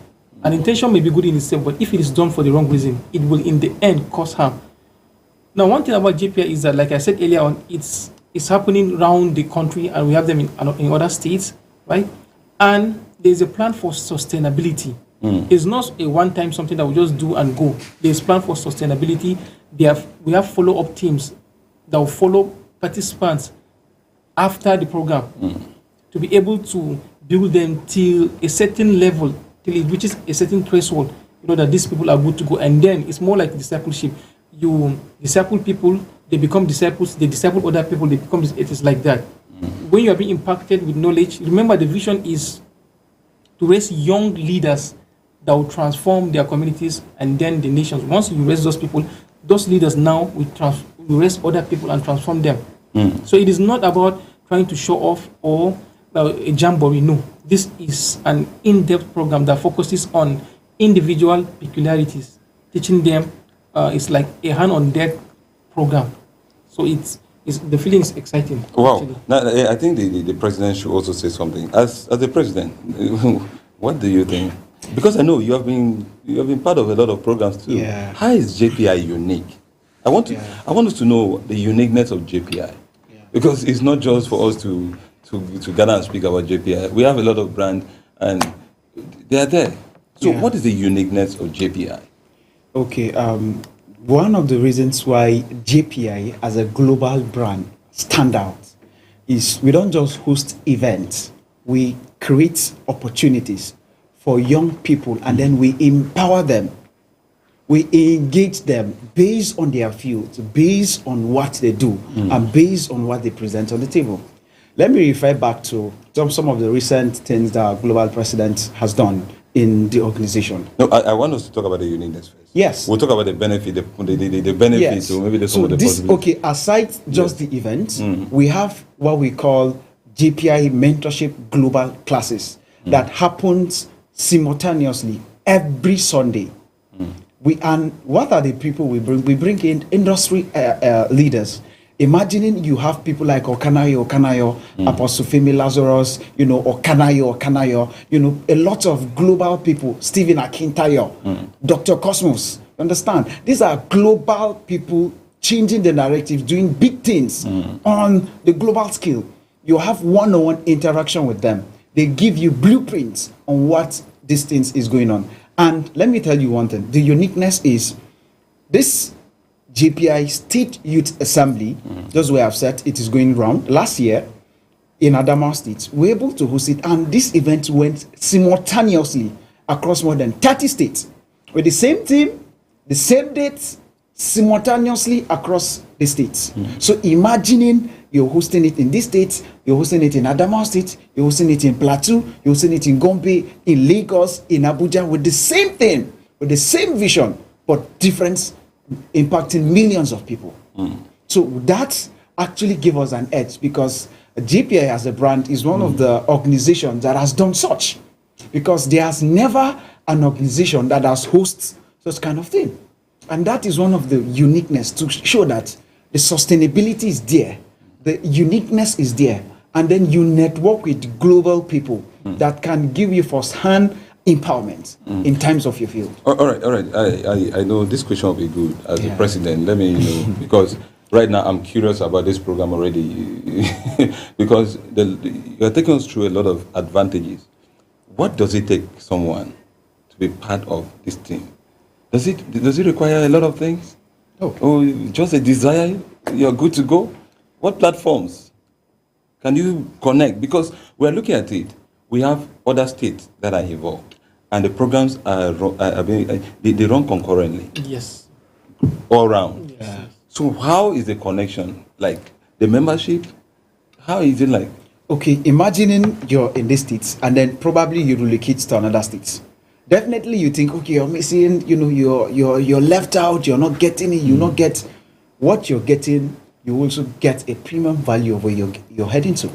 Speaker 7: an intention may be good in itself, but if it is done for the wrong reason, it will in the end cause harm. Now, one thing about JPI is that, like I said earlier on, it's happening around the country, and we have them in other states, right? And there's a plan for sustainability. It's not a one-time something that we just do and go. There's a plan for sustainability. We have follow-up teams that will follow participants after the program to be able to build them till a certain level, till it reaches a certain threshold, you know, that these people are good to go. And then it's more like discipleship. You disciple people, they become disciples, they disciple other people, they become, it is like that. When you are being impacted with knowledge, remember the vision is to raise young leaders that will transform their communities and then the nations. Once you raise those people, those leaders now will raise other people and transform them. So it is not about trying to show off or a jamboree. No, this is an in-depth program that focuses on individual peculiarities, teaching them. It's like a hand-on-deck program. So the feeling is exciting.
Speaker 5: Wow.
Speaker 7: Actually.
Speaker 5: Now, I think the president should also say something. As the president, what do you think? Because I know you have been part of a lot of programs too.
Speaker 6: Yeah.
Speaker 5: How is JPI unique? I want us to know the uniqueness of JPI. Because it's not just for us to gather and speak about JPI. We have a lot of brands and they are there. So what is the uniqueness of JPI?
Speaker 6: Okay, one of the reasons why JPI as a global brand stand out is we don't just host events, we create opportunities for young people and then we empower them. We engage them based on their fields, based on what they do, and based on what they present on the table. Let me refer back to some of the recent things that our global president has done in the organization.
Speaker 5: No, I want us to talk about the uniqueness first.
Speaker 6: Yes.
Speaker 5: We'll talk about the benefit, the benefits,
Speaker 6: Yes.
Speaker 5: or maybe
Speaker 6: So
Speaker 5: the
Speaker 6: this,
Speaker 5: possibilities.
Speaker 6: okay, aside just the event, we have what we call JPI Mentorship Global Classes that happens simultaneously every Sunday. And what are the people we bring? We bring in industry leaders. Imagining you have people like Okanayo, Apostle Femi Lazarus, Okanayo, a lot of global people, Stephen Akintayo, Dr. Cosmos. Understand? These are global people changing the narrative, doing big things on the global scale. You have one-on-one interaction with them. They give you blueprints on what this thing is going on. And let me tell you one thing. The uniqueness is this JPI State Youth Assembly, just where I've said it is going round. Last year in Adamawa State, we were able to host it, and this event went simultaneously across more than 30 states with the same team, the same dates, simultaneously across the states. So imagining you're hosting it in this state, you're hosting it in Adamawa State, you're hosting it in Plateau, you're hosting it in Gombe, in Lagos, in Abuja, with the same thing, with the same vision, but difference impacting millions of people. So that actually gave us an edge, because JPI as a brand is one of the organizations that has done such, because there's never an organization that has hosted such kind of thing. And that is one of the uniqueness, to show that the sustainability is there, the uniqueness is there, and then you network with global people that can give you first-hand empowerment in times of your field.
Speaker 5: All right. I know this question will be good as the president. Let me know, because right now I'm curious about this program already, because you're taking us through a lot of advantages. What does it take someone to be part of this thing? Does it require a lot of things?
Speaker 6: No.
Speaker 5: Or just a desire? You're good to go? What platforms can you connect? Because we're looking at it. We have other states that are involved, and the programs they run concurrently.
Speaker 7: Yes.
Speaker 5: All around.
Speaker 7: Yeah.
Speaker 5: So how is the connection? Like the membership? How is it like?
Speaker 6: Okay, imagining you're in this state and then probably you relocate to another state. Definitely you think, okay, you're missing, you're left out, you're not getting it, you not get what you're getting, you also get a premium value of where you're heading to.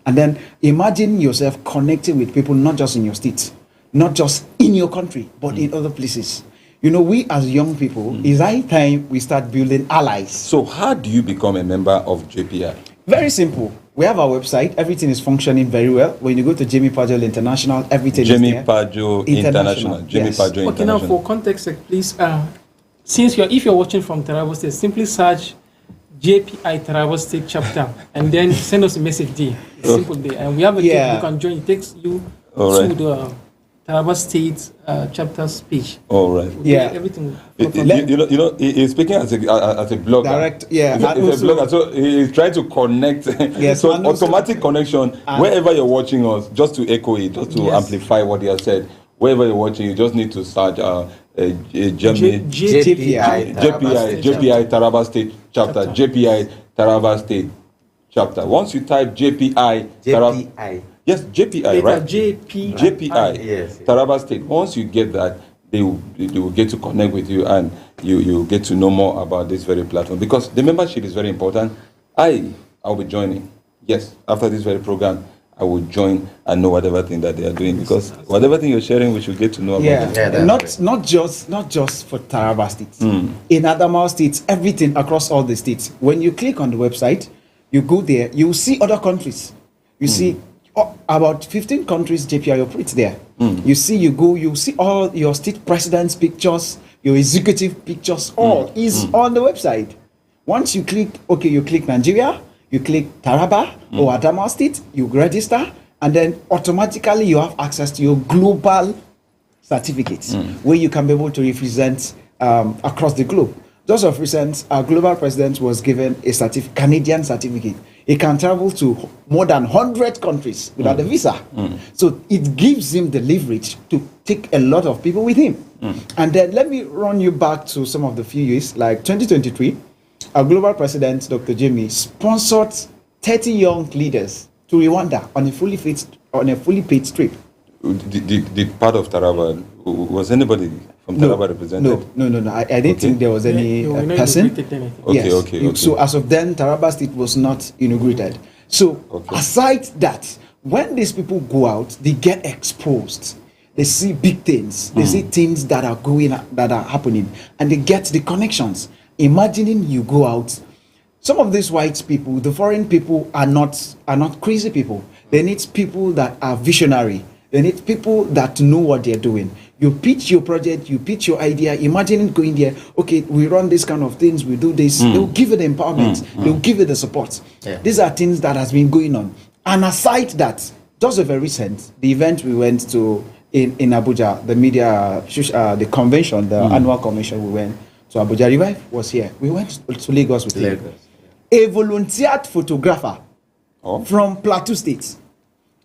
Speaker 6: And then imagine yourself connecting with people not just in your state, not just in your country, but in other places. We as young people, it's high time we start building allies.
Speaker 5: So how do you become a member of JPI?
Speaker 6: Very simple. We have our website. Everything is functioning very well. When you go to Jamie Pajol International, everything is there.
Speaker 5: Jamie Pajol International. Jamie
Speaker 6: Yes.
Speaker 5: Pajol
Speaker 7: Okay, now
Speaker 5: International.
Speaker 7: for context, please, if you're watching from Taraba State, simply search JPI Taraba State chapter and then send us a message there. It's simple there. And we have a link you can join. It takes you to the Taraba State chapter's page.
Speaker 5: All right.
Speaker 6: Yeah.
Speaker 7: Everything.
Speaker 5: He's speaking as a blogger.
Speaker 6: Direct, yeah.
Speaker 5: He's a blogger, so he's trying to connect.
Speaker 6: Yes,
Speaker 5: so
Speaker 6: and also-
Speaker 5: automatic connection. Wherever you're watching us, just to echo it, just to amplify what he has said. Wherever you're watching, you just need to search JPI Taraba State chapter. JPI Taraba State chapter. Once you type JPI Taraba. Yes, JPI, right? JPI,
Speaker 8: Yes.
Speaker 5: Taraba State. Once you get that, they will get to connect with you, and you get to know more about this very platform, because the membership is very important. I'll be joining. Yes, after this very program, I will join and know whatever thing that they are doing, because whatever thing you're sharing, we should get to know about it.
Speaker 6: Not just for Taraba State. In Adamawa State, everything across all the states. When you click on the website, you go there, you will see other countries. You see about 15 countries JPI operates there. You see all your state president's pictures, your executive pictures, all is on the website. Once you click, you click Nigeria, you click Taraba or Adamawa State, you register, and then automatically you have access to your global certificates where you can be able to represent across the globe. Just of recent, our global president was given a Canadian certificate. He can travel to more than 100 countries without a visa. So it gives him the leverage to take a lot of people with him. And then let me run you back to some of the few years, like 2023, our global president, Dr. Jimmy, sponsored 30 young leaders to Rwanda on a fully paid trip.
Speaker 5: The part of Taraba, was anybody from Taraba represented?
Speaker 6: No. I didn't think there was any person.
Speaker 5: Okay.
Speaker 6: So as of then, Taraba State was not inaugurated. So aside that, when these people go out, they get exposed. They see big things. They see things that are happening, and they get the connections. Imagining you go out, some of these white people, the foreign people, are not crazy people. They need people that are visionary. They need people that know what they're doing. You pitch your project, you pitch your idea, imagine going there, okay, we run this kind of things, we do this. They'll give it the empowerment, they'll give it the support. These are things that has been going on. And aside that, just a very recent, the event we went to in Abuja, the media, the convention, the annual convention, we went to Abuja. Revive was here. We went to Lagos with him. A volunteered photographer from Plateau State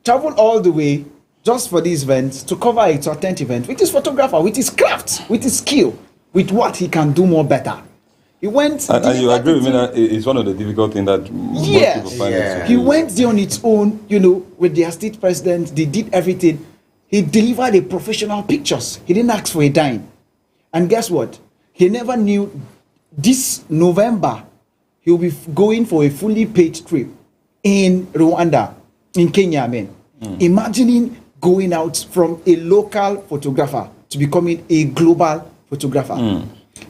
Speaker 6: traveled all the way just for this event, to cover a tent event, with his photographer, with his craft, with his skill, with what he can do more better. He went...
Speaker 5: And you agree with me that it's one of the difficult things that most people find it.
Speaker 6: He went there on its own, with their state president. They did everything. He delivered a professional pictures. He didn't ask for a dime. And guess what? He never knew this November, he'll be going for a fully paid trip in Rwanda, in Kenya, Imagining going out from a local photographer to becoming a global photographer.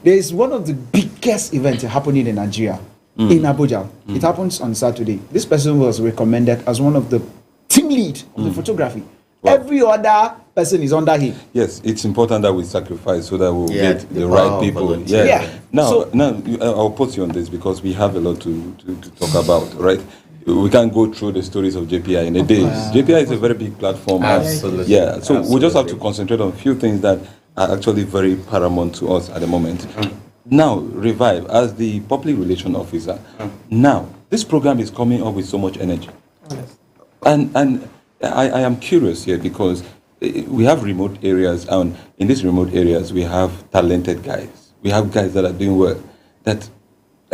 Speaker 6: There is one of the biggest events happening in Nigeria, in Abuja. It happens on Saturday. This person was recommended as one of the team lead of the photography. Wow. Every other person is under him.
Speaker 5: Yes, it's important that we sacrifice so that we'll get the right people. Now, I'll put you on this because we have a lot to talk about, right? We can't go through the stories of JPI in a day. JPI is a very big platform.
Speaker 8: Absolutely.
Speaker 5: So we just have to concentrate on a few things that are actually very paramount to us at the moment. Now, Revive, as the public relation officer, now, this program is coming up with so much energy. And I am curious here because we have remote areas, and in these remote areas, we have talented guys. We have guys that are doing work that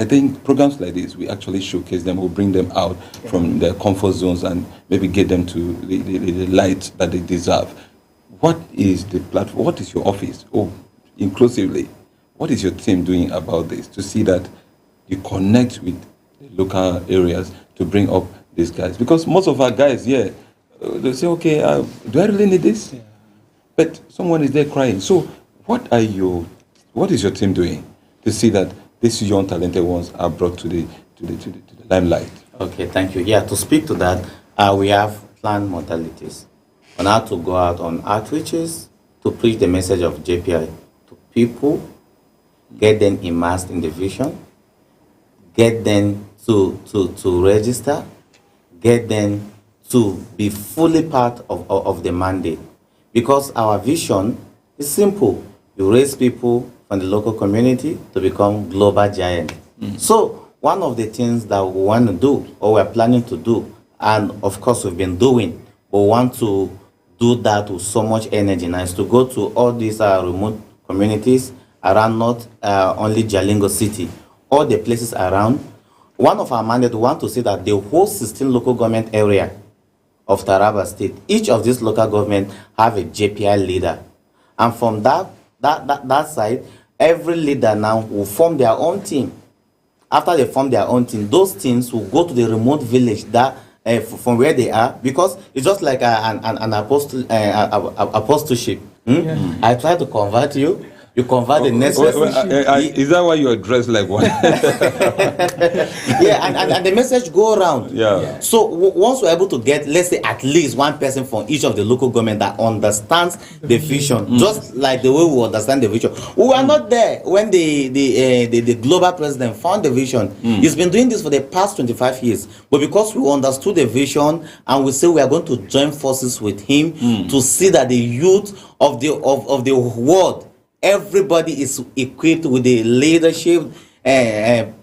Speaker 5: I think programs like this, we actually showcase them, we'll bring them out from their comfort zones and maybe get them to the light that they deserve. What is the platform? What is your office? Inclusively, what is your team doing about this to see that you connect with the local areas to bring up these guys? Because most of our guys, they say, okay, do I really need this? But someone is there crying. So what is your team doing to see that these young talented ones are brought to the limelight?
Speaker 8: Okay, thank you. To speak to that, we have planned modalities on how to go out on outreaches to preach the message of JPI to people, get them immersed in the vision, get them to register, get them to be fully part of the mandate. Because our vision is simple. You raise people from the local community to become global giant. So one of the things that we want to do, or we're planning to do, and of course we've been doing, but we want to do that with so much energy now, is to go to all these remote communities around, not only Jalingo City, all the places around. One of our mandates, we want to see that the whole 16 local government area of Taraba State, each of these local government have a JPI leader. And from that side, every leader now will form their own team. After they form their own team, those teams will go to the remote village that from where they are, because it's just like an apostleship. I try to convert you. You convert the next person.
Speaker 5: Is that why you are dressed like one?
Speaker 8: And the message go around. So once we're able to get, let's say, at least one person from each of the local government that understands the vision, just like the way we understand the vision. We were not there when the global president found the vision. He's been doing this for the past 25 years. But because we understood the vision and we say we are going to join forces with him to see that the youth of the world everybody is equipped with the leadership,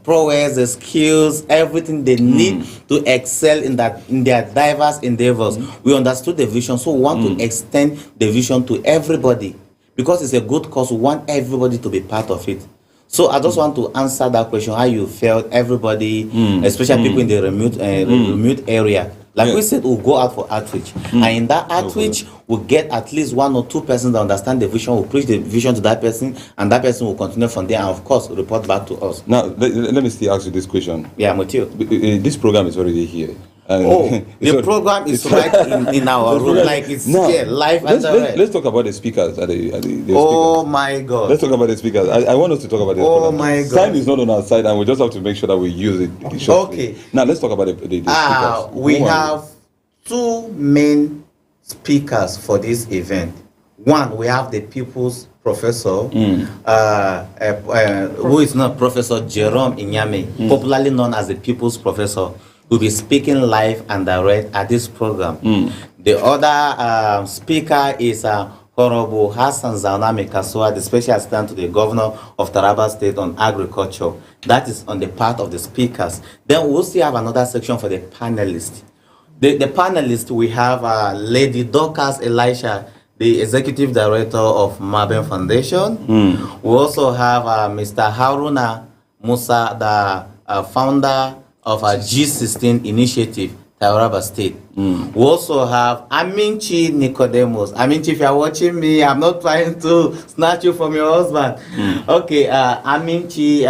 Speaker 8: prowess, the skills, everything they need to excel in their diverse endeavors. We understood the vision, so we want to extend the vision to everybody because it's a good cause. We want everybody to be part of it. So I just want to answer that question: how you felt, everybody, especially people in the remote area. Like we said, we'll go out for outreach, and in that outreach, we'll get at least 1 or 2 persons that understand the vision. We'll preach the vision to that person, and that person will continue from there, and of course, report back to us.
Speaker 5: Now, let me still ask you this question.
Speaker 8: Yeah, I'm with you.
Speaker 5: This program is already here.
Speaker 8: The program is right in our room, like it's here, live and direct.
Speaker 5: Let's talk about the speakers. The
Speaker 8: Oh
Speaker 5: speakers.
Speaker 8: my God!
Speaker 5: Let's talk about the speakers. I want us to talk about this.
Speaker 8: Oh
Speaker 5: program.
Speaker 8: my God!
Speaker 5: Time is not on our side, and we just have to make sure that we use it shortly.
Speaker 8: Okay.
Speaker 5: Now let's talk about the speakers.
Speaker 8: We have 2 main speakers for this event. One, we have the People's Professor, who is not Professor Jerome Inyame, popularly known as the People's Professor, will be speaking live and direct at this program. The other speaker is Honorable Hassan Zaunami Kasua, the Special Assistant to the Governor of Taraba State on Agriculture. That is on the part of the speakers. Then we'll still have another section for the panelists. The panelists, we have Lady Dorcas Elisha, the Executive Director of Marben Foundation. We also have Mr. Haruna Musa, the founder of a G16 initiative, Taraba State. We also have Aminchi Nicodemus. Aminchi, if you're watching me, I'm not trying to snatch you from your husband. Okay, Aminchi,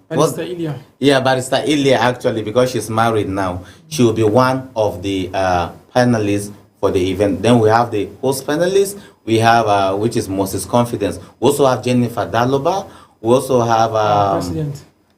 Speaker 7: Barrister Ilya.
Speaker 8: Yeah, Barrister Ilya, actually, because she's married now. She will be one of the panelists for the event. Then we have the host panelist. We have, which is Moses Confidence. We also have Jennifer Daloba. We also have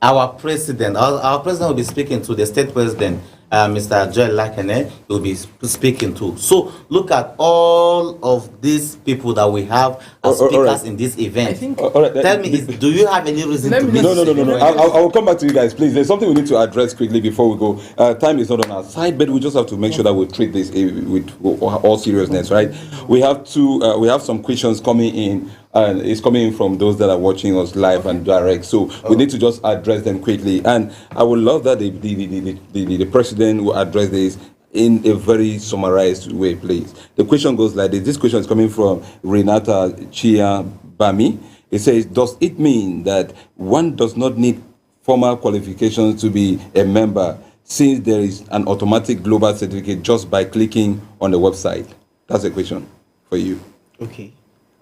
Speaker 8: our president. Our president will be speaking to the state president, Mr. Joel Lakene. He will be speaking to. So look at all of these people that we have as speakers in this event.
Speaker 7: I think,
Speaker 8: Tell me, do you have any reason to
Speaker 5: No. I will come back to you guys, please. There's something we need to address quickly before we go. Time is not on our side, but we just have to make sure that we treat this with all seriousness, right? We have to. We have some questions coming in, and it's coming in from those that are watching us live and direct. So we need to just address them quickly. And I would love that the president will address this in a very summarized way, please. The question goes like this. This question is coming from Renata Chia Bami. It says, does it mean that one does not need formal qualifications to be a member since there is an automatic global certificate just by clicking on the website? That's a question for you.
Speaker 6: Okay.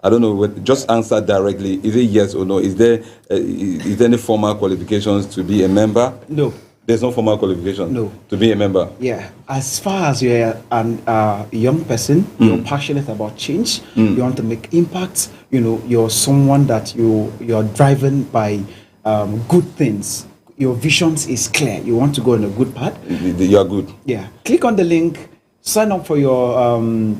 Speaker 5: I don't know, just answer directly. Is it yes or no? Is there any formal qualifications to be a member?
Speaker 6: No.
Speaker 5: There's no formal qualification
Speaker 6: No.
Speaker 5: to be a member?
Speaker 6: Yeah. As far as you're a young person, you're passionate about change, you want to make impact, you're someone that you're driven by good things. Your visions is clear. You want to go on a good path.
Speaker 5: You are good.
Speaker 6: Yeah. Click on the link, sign up for your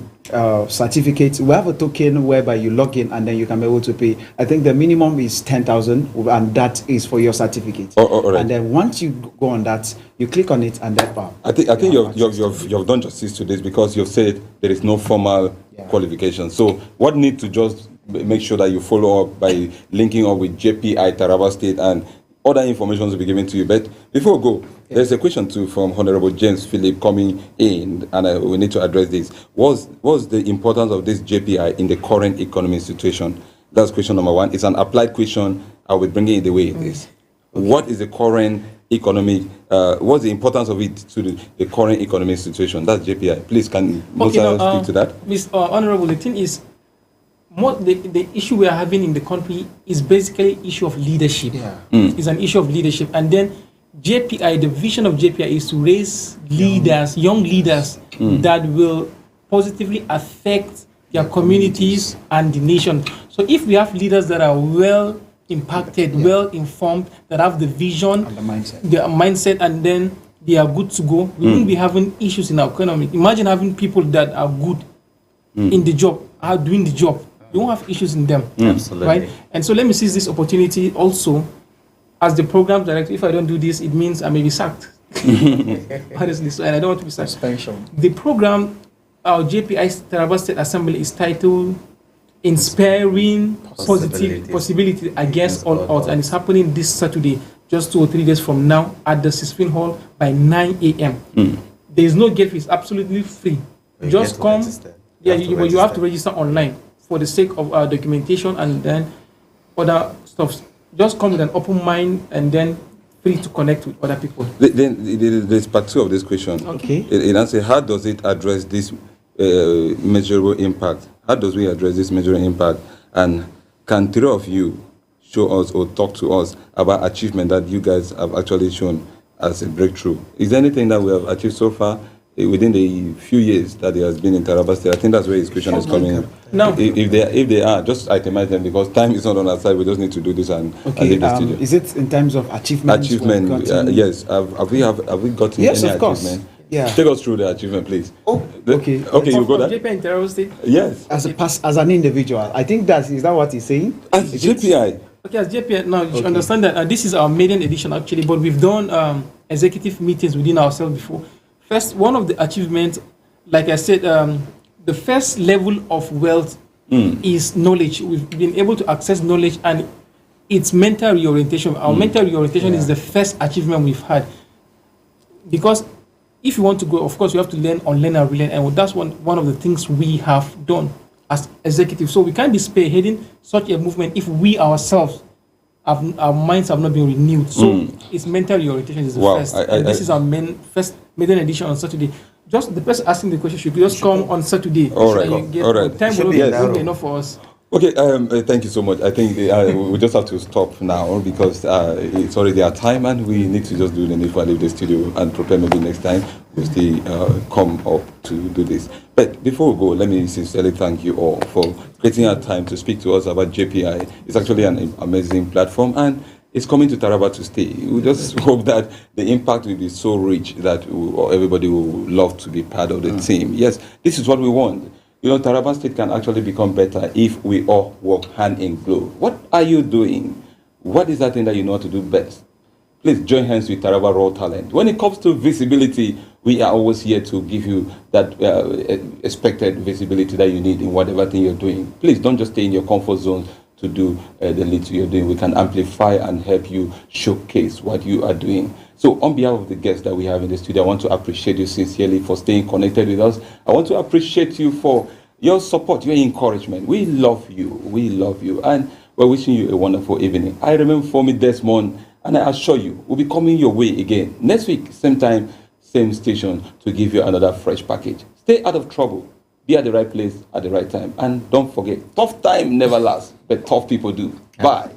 Speaker 6: certificate. We have a token whereby you log in and then you can be able to pay. I think the minimum is 10,000, and that is for your certificate.
Speaker 5: All right.
Speaker 6: And then once you go on that, you click on it, and then
Speaker 5: I think you've done justice to this, because you've said there is no formal qualification. So what need to just make sure that you follow up by linking up with JPI Taraba State, and other information will be given to you. But before we go, there's a question too from Honorable James Philip coming in, and we need to address this. What's the importance of this JPI in the current economic situation? That's question number 1. It's an applied question. I will bring it the way it is. What is the current economic, what's the importance of it to the current economic situation? That's JPI. Please, can Musa speak to that?
Speaker 7: Mr. Honorable, the thing is, the issue we are having in the country is basically issue of leadership. It's an issue of leadership. And then JPI, the vision of JPI is to raise leaders, young leaders that will positively affect their communities and the nation. So if we have leaders that are well impacted, well informed, that have the vision, and the mindset, and then they are good to go, we won't be having issues in our economy. Imagine having people that are good in the job, are doing the job. You won't have issues in them.
Speaker 8: Absolutely.
Speaker 7: Right? And so let me seize this opportunity also. As the program director, if I don't do this, it means I may be sacked. Honestly, so, and I don't want to be sacked.
Speaker 6: Suspension.
Speaker 7: The program, our JPI Taraba State Assembly, is titled inspiring possibility against all odds, and it's happening this Saturday, just 2 or 3 days from now, at the Sisfin Hall by 9 a.m. There is no gate fee; it's absolutely free. Just come. Yeah, you have to register online for the sake of documentation and then other stuff. Just come with an open mind and then free to connect with other people.
Speaker 5: Then there's part 2 of this question.
Speaker 7: Okay.
Speaker 5: It answers, how does it address this measurable impact? How does we address this measurable impact? And can 3 of you show us or talk to us about achievement that you guys have actually shown as a breakthrough? Is there anything that we have achieved so far within the few years that he has been in Taraba State? I think that's where his question is coming in.
Speaker 7: No.
Speaker 5: If they are, just itemize them, because time is not on our side. We just need to do this and leave the studio.
Speaker 6: Is it in terms of achievements?
Speaker 5: Achievement, yes. Have we gotten
Speaker 6: Yes,
Speaker 5: any
Speaker 6: of course.
Speaker 5: achievement?
Speaker 6: Yeah.
Speaker 5: Take us through the achievement, please.
Speaker 6: Okay.
Speaker 5: Okay, you go there.
Speaker 7: JPI in Taraba State.
Speaker 5: Yes.
Speaker 6: As an individual, I think is that what he's saying?
Speaker 5: As JPI.
Speaker 7: Okay, as JPI, now you should understand that this is our maiden edition actually, but we've done executive meetings within ourselves before. First, one of the achievements, like I said, the first level of wealth is knowledge. We've been able to access knowledge, and it's mental reorientation. Our mental reorientation is the first achievement we've had. Because if you want to grow, of course, you have to learn, unlearn, and relearn, and that's one of the things we have done as executives. So we can't be spearheading such a movement if we ourselves, our minds have not been renewed. So it's mental reorientation is the first. And this is our first maiden edition on Saturday. Just the person asking the question should just come on Saturday.
Speaker 5: All right.
Speaker 7: Time will not be enough for us.
Speaker 5: Okay, thank you so much. I think we just have to stop now because it's already our time and we need to just do the needful, leave the studio and prepare. Maybe next time we'll still come up to do this. But before we go, let me sincerely thank you all for creating our time to speak to us about JPI. It's actually an amazing platform and it's coming to Taraba to stay. We just hope that the impact will be so rich that everybody will love to be part of the team. Yes, this is what we want. You know, Taraba State can actually become better if we all work hand in glove. What are you doing? What is that thing that you know how to do best? Please join hands with Taraba Raw Talent. When it comes to visibility, we are always here to give you that expected visibility that you need in whatever thing you're doing. Please don't just stay in your comfort zone to do the little you're doing. We can amplify and help you showcase what you are doing. So on behalf of the guests that we have in the studio, I want to appreciate you sincerely for staying connected with us. I want to appreciate you for your support, your encouragement. We love you. We love you. And we're wishing you a wonderful evening. I remember for me Desmond, and I assure you, we'll be coming your way again. Next week, same time, same station, to give you another fresh package. Stay out of trouble. Be at the right place at the right time. And don't forget, tough time never lasts, but tough people do. Bye.